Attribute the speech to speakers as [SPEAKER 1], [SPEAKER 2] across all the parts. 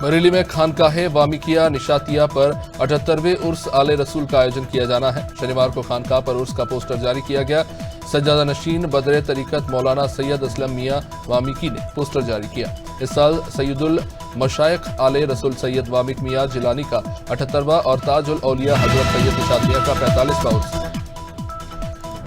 [SPEAKER 1] बरेली में खानकाहे वामिकिया निशातिया पर 78वें उर्स आले रसूल का आयोजन किया जाना है। शनिवार को खानकाह पर उर्स का पोस्टर जारी किया गया। सज्जादा नशीन बदरे तरीकत मौलाना सैयद असलम मियां वामिकी ने पोस्टर जारी किया। इस साल सैयदुल मशाइख आले रसूल सैयद वामिक मियां जिलानी का 78वां और ताजुल औलिया हजरत सैयद निशातिया का 45वां उर्स।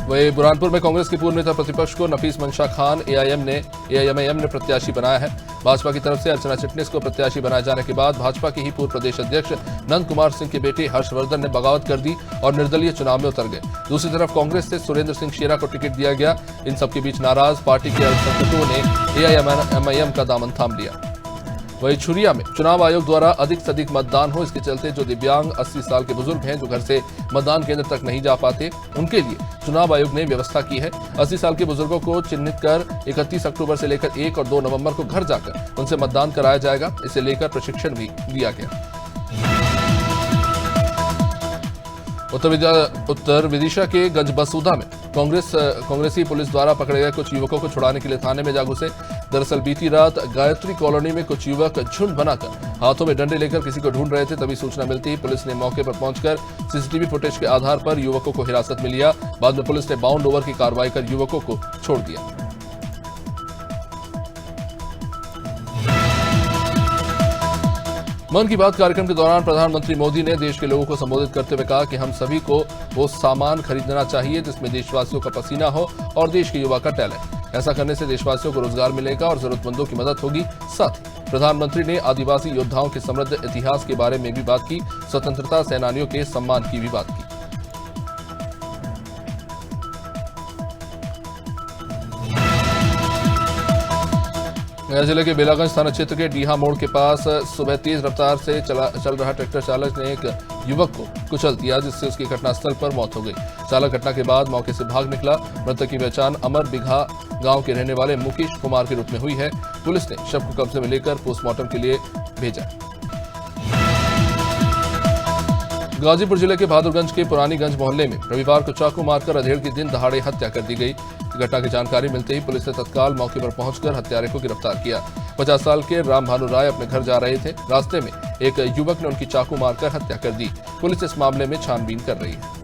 [SPEAKER 1] वही बुरहानपुर में कांग्रेस के पूर्व नेता प्रतिपक्ष को नफीस मंशा खान एआईएमआईएम ने प्रत्याशी बनाया है। भाजपा की तरफ से अर्चना चिटनिस को प्रत्याशी बनाए जाने के बाद भाजपा के ही पूर्व प्रदेश अध्यक्ष नंद कुमार सिंह के बेटे हर्षवर्धन ने बगावत कर दी और निर्दलीय चुनाव में उतर गए। दूसरी तरफ कांग्रेस से सुरेंद्र सिंह शेरा को टिकट दिया गया। इन सबके बीच नाराज पार्टी के अल्पसंख्यकों ने एआईएमआईएम का दामन थाम लिया। वही छुरिया में चुनाव आयोग द्वारा अधिक से अधिक मतदान हो, इसके चलते जो दिव्यांग 80 साल के बुजुर्ग हैं जो घर से मतदान केंद्र तक नहीं जा पाते, उनके लिए चुनाव आयोग ने व्यवस्था की है। 80 साल के बुजुर्गों को चिन्हित कर 31 अक्टूबर से लेकर 1 और 2 नवंबर को घर जाकर उनसे मतदान कराया जाएगा। इसे लेकर प्रशिक्षण भी दिया गया। उत्तर विदिशा के गंजबसूदा में कांग्रेसी पुलिस द्वारा पकड़े गए कुछ युवकों को छुड़ाने के लिए थाने में जा घुसे। दरअसल बीती रात गायत्री कॉलोनी में कुछ युवक झुंड बनाकर हाथों में डंडे लेकर किसी को ढूंढ रहे थे। तभी सूचना मिलती ही पुलिस ने मौके पर पहुंचकर सीसीटीवी फुटेज के आधार पर युवकों को हिरासत में लिया। बाद में पुलिस ने बाउंड ओवर की कार्रवाई कर युवकों को छोड़ दिया। मन की बात कार्यक्रम के दौरान प्रधानमंत्री मोदी ने देश के लोगों को संबोधित करते हुए कहा कि हम सभी को वो सामान खरीदना चाहिए जिसमें देशवासियों का पसीना हो और देश के युवा का टैलेंट। ऐसा करने से देशवासियों को रोजगार मिलेगा और जरूरतमंदों की मदद होगी। साथ ही प्रधानमंत्री ने आदिवासी योद्धाओं के समृद्ध इतिहास के बारे में भी बात की, स्वतंत्रता सेनानियों के सम्मान की भी बात की। गया जिले के बेलागंज थाना क्षेत्र के डीहा मोड़ के पास सुबह तेज रफ्तार से चल रहा ट्रैक्टर चालक ने एक युवक को कुचल दिया, जिससे उसकी घटनास्थल पर मौत हो गई। चालक घटना के बाद मौके से भाग निकला। मृतक की पहचान अमर बिघा गांव के रहने वाले मुकेश कुमार के रूप में हुई है। पुलिस ने शव को कब्जे में लेकर पोस्टमार्टम के लिए भेजा। गाजीपुर जिले के बहादुरगंज के पुरानीगंज मोहल्ले में रविवार को चाकू मारकर अधेड़ के दिन दहाड़े हत्या कर दी गई। घटना की जानकारी मिलते ही पुलिस ने तत्काल मौके पर पहुंचकर हत्यारे को गिरफ्तार किया। 50 साल के राम भानु राय अपने घर जा रहे थे। रास्ते में एक युवक ने उनकी चाकू मारकर हत्या कर दी। पुलिस इस मामले में छानबीन कर रही है।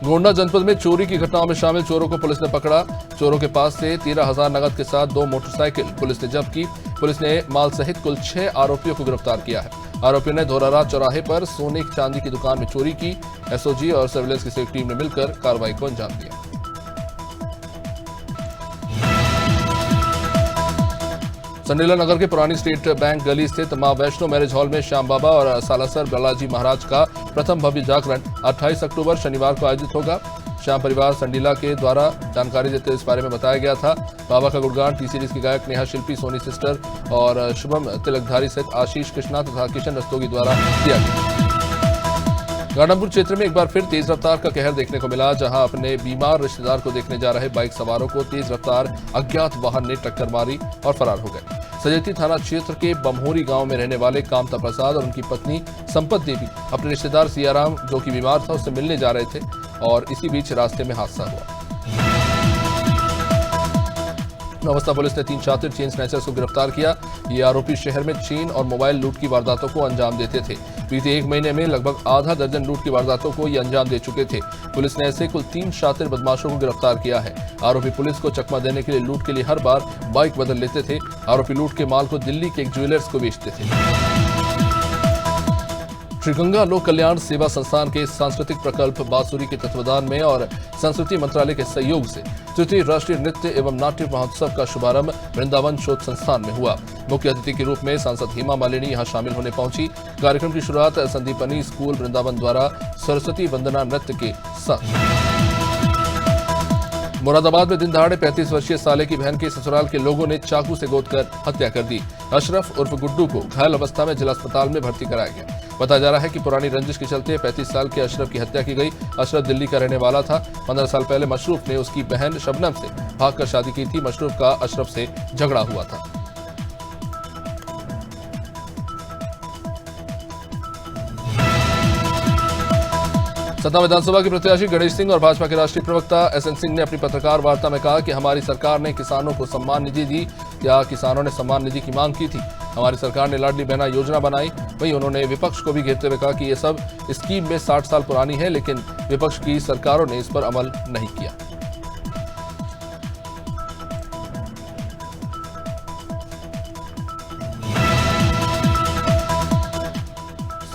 [SPEAKER 1] गोंडा जनपद में चोरी की घटनाओं में शामिल चोरों को पुलिस ने पकड़ा। चोरों के पास से 13,000 नकद के साथ 2 मोटरसाइकिल पुलिस ने जब्त की। पुलिस ने माल सहित कुल 6 आरोपियों को गिरफ्तार किया है। आरोपियों ने धोरारा चौराहे पर सोने चांदी की दुकान में चोरी की। एसओजी और सर्विलांस की एक टीम ने मिलकर कार्रवाई को अंजाम दिया। संडीला नगर के पुरानी स्टेट बैंक गली स्थित मां वैष्णो मैरिज हॉल में श्याम बाबा और सालासर बालाजी महाराज का प्रथम भव्य जागरण 28 अक्टूबर शनिवार को आयोजित होगा। श्याम परिवार संडीला के द्वारा जानकारी देते हुए इस बारे में बताया गया था। बाबा का गुणगान टी सीरीज की गायक नेहा शिल्पी, सोनी सिस्टर और शुभम तिलकधारी सहित आशीष कृष्णा तथा किशन रस्तोगी द्वारा किया गया। गाडमपुर क्षेत्र में एक बार फिर तेज रफ्तार का कहर देखने को मिला, जहां अपने बीमार रिश्तेदार को देखने जा रहे बाइक सवारों को तेज रफ्तार अज्ञात वाहन ने टक्कर मारी और फरार हो गए। सजेती थाना क्षेत्र के बमहोरी गांव में रहने वाले कामता प्रसाद और उनकी पत्नी संपत देवी अपने रिश्तेदार सियाराम, जो कि बीमार था, उससे मिलने जा रहे थे और इसी बीच रास्ते में हादसा हुआ। अवस्था पुलिस ने 3 शातिर चेन स्नैचर्स को गिरफ्तार किया। ये आरोपी शहर में चेन और मोबाइल लूट की वारदातों को अंजाम देते थे। बीते 1 महीने में लगभग आधा दर्जन लूट की वारदातों को ये अंजाम दे चुके थे। पुलिस ने ऐसे कुल 3 शातिर बदमाशों को गिरफ्तार किया है। आरोपी पुलिस को चकमा देने के लिए लूट के लिए हर बार बाइक बदल लेते थे। आरोपी लूट के माल को दिल्ली के एक ज्वेलर्स को बेचते थे। श्रीगंगा लोक कल्याण सेवा संस्थान के सांस्कृतिक प्रकल्प बांसुरी के तत्वावधान में और संस्कृति मंत्रालय के सहयोग से तृतीय राष्ट्रीय नृत्य एवं नाट्य महोत्सव का शुभारंभ वृंदावन शोध संस्थान में हुआ। मुख्य अतिथि के रूप में सांसद हेमा मालिनी यहां शामिल होने पहुंची। कार्यक्रम की शुरुआत संदीपनी स्कूल वृंदावन द्वारा सरस्वती वंदना नृत्य के साथ। मुरादाबाद में दिन दहाड़े 35 वर्षीय साले की बहन के ससुराल के लोगों ने चाकू से गोदकर हत्या कर दी। अशरफ उर्फ गुड्डू को घायल अवस्था में जिला अस्पताल में भर्ती कराया गया। बताया जा रहा है कि पुरानी रंजिश के चलते 35 साल के अशरफ की हत्या की गई। अशरफ दिल्ली का रहने वाला था। 15 साल पहले मशरूफ ने उसकी बहन शबनम से भागकर शादी की थी। मशरूफ का अशरफ से झगड़ा हुआ था। सतना विधानसभा के प्रत्याशी गणेश सिंह और भाजपा के राष्ट्रीय प्रवक्ता एसएन सिंह ने अपनी पत्रकार वार्ता में कहा कि हमारी सरकार ने किसानों को सम्मान निधि दी। क्या किसानों ने सम्मान निधि की मांग की थी? हमारी सरकार ने लाडली बहना योजना बनाई। वहीं उन्होंने विपक्ष को भी घेरते हुए कहा कि ये सब स्कीम में 60 साल पुरानी है, लेकिन विपक्ष की सरकारों ने इस पर अमल नहीं किया।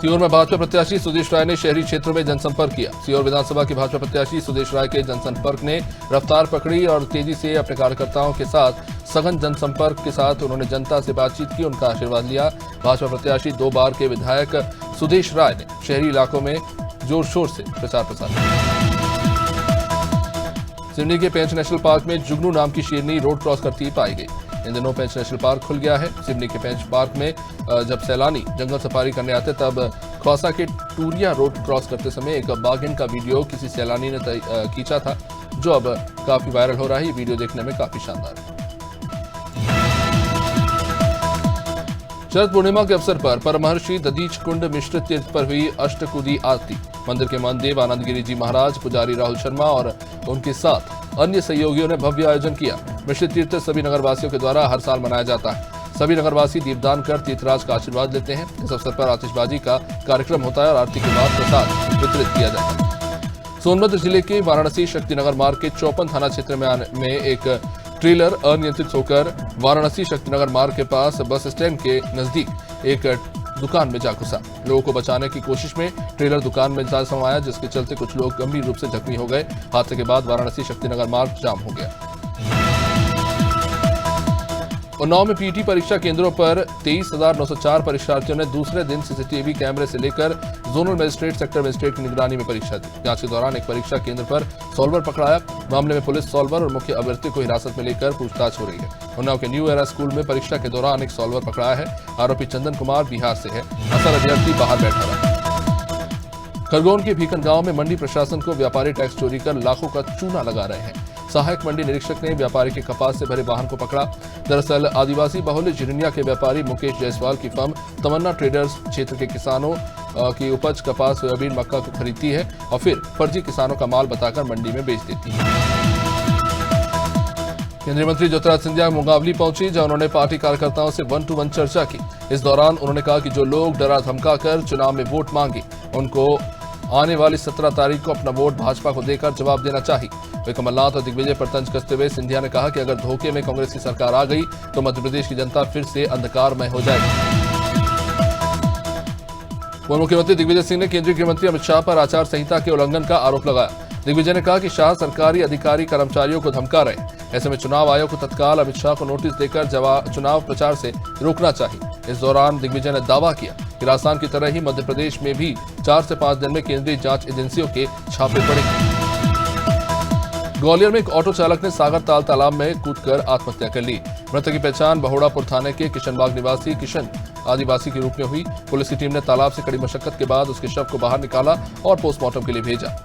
[SPEAKER 1] सीहोर में भाजपा प्रत्याशी सुदेश राय ने शहरी क्षेत्रों में जनसंपर्क किया। सीहोर विधानसभा के भाजपा प्रत्याशी सुदेश राय के जनसंपर्क ने रफ्तार पकड़ी और तेजी से अपने कार्यकर्ताओं के साथ सघन जनसंपर्क के साथ उन्होंने जनता से बातचीत की, उनका आशीर्वाद लिया। भाजपा प्रत्याशी 2 बार के विधायक सुदेश राय ने शहरी इलाकों में जोर शोर से प्रचार प्रसार किया। सिवनी के पेंच नेशनल पार्क में जुगनू नाम की शेरनी रोड क्रॉस करती पाई गई। इन दिनों पेंच नेशनल पार्क खुल गया है। सिवनी के पेंच पार्क में जब सैलानी जंगल सफारी करने आते तब खौसा के टूरिया रोड क्रॉस करते समय एक बाघिन का वीडियो किसी सैलानी ने खींचा था, जो अब काफी वायरल हो रहा है। ये वीडियो देखने में काफी शानदार है। शरद पूर्णिमा के अवसर पर परमहर्षि दधीच कुंड मिश्र तीर्थ पर हुई अष्टकुदी आरती। मंदिर के महंतदेव आनंद गिरी जी महाराज, पुजारी राहुल शर्मा और उनके साथ अन्य सहयोगियों ने भव्य आयोजन किया। मिश्र तीर्थ सभी नगरवासियों के द्वारा हर साल मनाया जाता है। सभी नगरवासी दीपदान कर तीर्थराज का आशीर्वाद लेते हैं। इस अवसर पर आतिशबाजी का कार्यक्रम होता है और आरती के बाद प्रसाद वितरित किया जाता है। सोनभद्र जिले के वाराणसी शक्तिनगर मार्ग के 54 थाना क्षेत्र में एक ट्रेलर अनियंत्रित होकर वाराणसी शक्तिनगर मार्ग के पास बस स्टैंड के नजदीक एक दुकान में जा घुसा। लोगों को बचाने की कोशिश में ट्रेलर दुकान में जा समाया, जिसके चलते कुछ लोग गंभीर रूप से जख्मी हो गए। हादसे के बाद वाराणसी शक्तिनगर मार्ग जाम हो गया। उन्नाव में पीटी परीक्षा केंद्रों पर 23,904 परीक्षार्थियों ने दूसरे दिन सीसीटीवी कैमरे से लेकर जोनल मजिस्ट्रेट, सेक्टर मजिस्ट्रेट की निगरानी में परीक्षा दी। जांच के दौरान एक परीक्षा केंद्र पर सॉल्वर पकड़ाया। मामले में पुलिस सॉल्वर और मुख्य अभ्यर्थी को हिरासत में लेकर पूछताछ हो रही है। उन्नाव के न्यू एरा स्कूल में परीक्षा के दौरान एक सॉल्वर पकड़ाया है। आरोपी चंदन कुमार बिहार से है। असल अभ्यर्थी बाहर बैठा रहा। खरगोन के भीकन गांव में मंडी प्रशासन को व्यापारी टैक्स चोरी कर लाखों का चूना लगा रहे हैं। सहायक मंडी निरीक्षक ने व्यापारी के कपास से भरे वाहन को पकड़ा। दरअसल आदिवासी बहुल झिरनिया के व्यापारी मुकेश जायसवाल की फर्म तमन्ना ट्रेडर्स क्षेत्र के किसानों की उपज कपास, सोयाबीन, मक्का को खरीदती है और फिर फर्जी किसानों का माल बताकर मंडी में बेच देती है। केंद्रीय मंत्री ज्योतिरादित्य सिंधिया मुंगावली पहुंची, जहां उन्होंने पार्टी कार्यकर्ताओं से 1-to-1 चर्चा की। इस दौरान उन्होंने कहा कि जो लोग डरा धमका कर चुनाव में वोट मांगे, उनको आने वाली 17 तारीख को अपना वोट भाजपा को देकर जवाब देना चाहिए। वे कमलनाथ और दिग्विजय पर तंज कसते हुए सिंधिया ने कहा कि अगर धोखे में कांग्रेस की सरकार आ गई तो मध्य प्रदेश की जनता फिर से अंधकारमय हो जाएगी। पूर्व मुख्यमंत्री दिग्विजय सिंह ने केंद्रीय गृह मंत्री अमित शाह पर आचार संहिता के उल्लंघन का आरोप लगाया। दिग्विजय ने कहा कि शाह सरकारी अधिकारी कर्मचारियों को धमका रहे। ऐसे में चुनाव आयोग को तत्काल अमित शाह को नोटिस देकर चुनाव प्रचार से रोकना चाहिए। इस दौरान दिग्विजय ने दावा किया कि राजस्थान की तरह ही मध्य प्रदेश में भी 4 से 5 दिन में केंद्रीय जांच एजेंसियों के छापे पड़ेंगे। ग्वालियर में एक ऑटो चालक ने सागर ताल तालाब में कूदकर आत्महत्या कर ली। मृतक की पहचान बहुड़ापुर थाने के किशनबाग निवासी किशन आदिवासी के रूप में हुई। पुलिस की टीम ने तालाब से कड़ी मशक्कत के बाद उसके शव को बाहर निकाला और पोस्टमार्टम के लिए भेजा।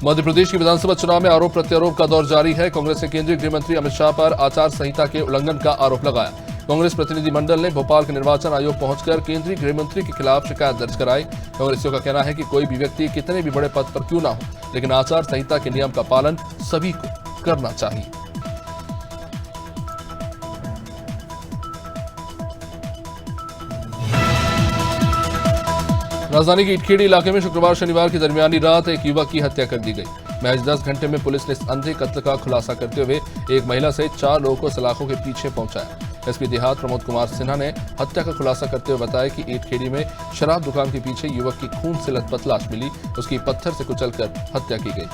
[SPEAKER 1] मध्य प्रदेश की विधानसभा चुनाव में आरोप प्रत्यारोप का दौर जारी है। कांग्रेस ने केंद्रीय गृह मंत्री अमित शाह पर आचार संहिता के उल्लंघन का आरोप लगाया। कांग्रेस प्रतिनिधिमंडल ने भोपाल के निर्वाचन आयोग पहुंचकर केंद्रीय गृह मंत्री के खिलाफ शिकायत दर्ज कराई। कांग्रेसियों का कहना है कि कोई भी व्यक्ति कितने भी बड़े पद पर क्यों ना हो, लेकिन आचार संहिता के नियम का पालन सभी को करना चाहिए। राजधानी के इटखेड़ी इलाके में शुक्रवार शनिवार की दरमियानी रात एक युवक की हत्या कर दी गई। महज 10 घंटे में पुलिस ने इस अंधे कत्ल का खुलासा करते हुए एक महिला सहित 4 लोगों को सलाखों के पीछे पहुंचाया। एसपी देहात प्रमोद कुमार सिन्हा ने हत्या का खुलासा करते हुए बताया कि इटखेड़ी में शराब दुकान के पीछे युवक की खून से लथपथ लाश मिली। उसकी पत्थर से कुचलकर हत्या की गई।